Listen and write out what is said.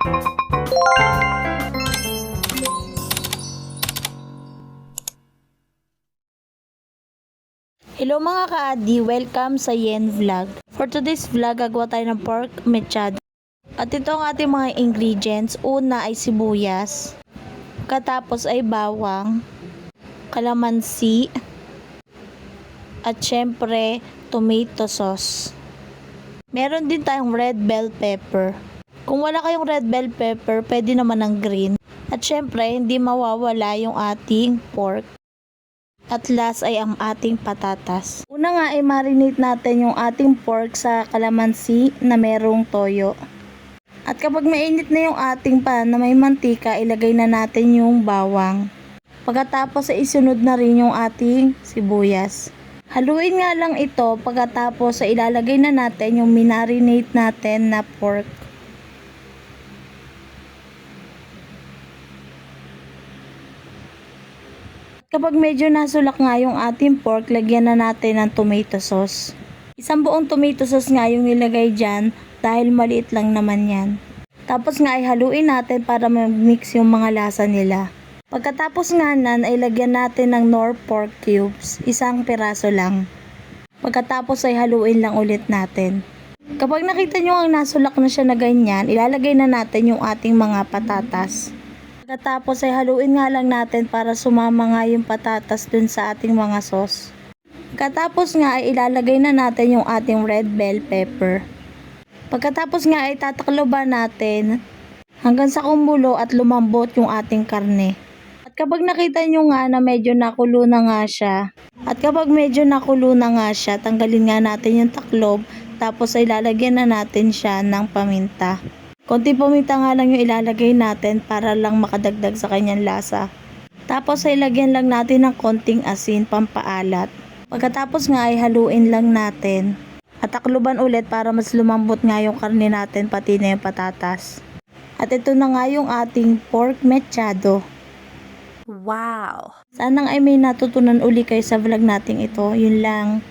Hello mga ka-adi, welcome sa Yen Vlog. For today's vlog, gagawa tayo ng pork mechado. At ito ang ating mga ingredients. Una ay sibuyas, katapos ay bawang, kalamansi, at syempre tomato sauce. Meron din tayong red bell pepper. Kung wala kayong red bell pepper, pwede naman ng green. At syempre, hindi mawawala yung ating pork. At last ay ang ating patatas. Una nga ay marinate natin yung ating pork sa kalamansi na merong toyo. At kapag mainit na yung ating pan na may mantika, ilagay na natin yung bawang. Pagkatapos ay isunod na rin yung ating sibuyas. Haluin nga lang ito, pagkatapos ay ilalagay na natin yung minarinate natin na pork. Kapag medyo nasulak nga yung ating pork, lagyan na natin ng tomato sauce. Isang buong tomato sauce nga yung nilagay dyan dahil maliit lang naman yan. Tapos nga ay haluin natin para mag-mix yung mga lasa nila. Pagkatapos nga nan ay lagyan natin ng Knorr pork cubes, isang piraso lang. Pagkatapos ay haluin lang ulit natin. Kapag nakita nyo ang nasulak na siya na ganyan, ilalagay na natin yung ating mga patatas. Pagkatapos ay haluin nga lang natin para sumama nga yung patatas dun sa ating mga sauce. Pagkatapos nga ay ilalagay na natin yung ating red bell pepper. Pagkatapos nga ay tatakloban natin hanggang sa kumulo at lumambot yung ating karne. At kapag nakita nyo nga na medyo nakulo na nga siya, tanggalin nga natin yung taklob, tapos ay lalagyan na natin siya ng paminta. Konting paminta nga lang yung ilalagay natin para lang makadagdag sa kanyang lasa. Tapos ay lagyan lang natin ng konting asin pampaalat. Pagkatapos nga ay haluin lang natin. At takluban ulit para mas lumambot nga yung karne natin pati na yung patatas. At ito na nga yung ating pork mechado. Wow! Sana ay may natutunan uli kayo sa vlog natin ito. Yun lang.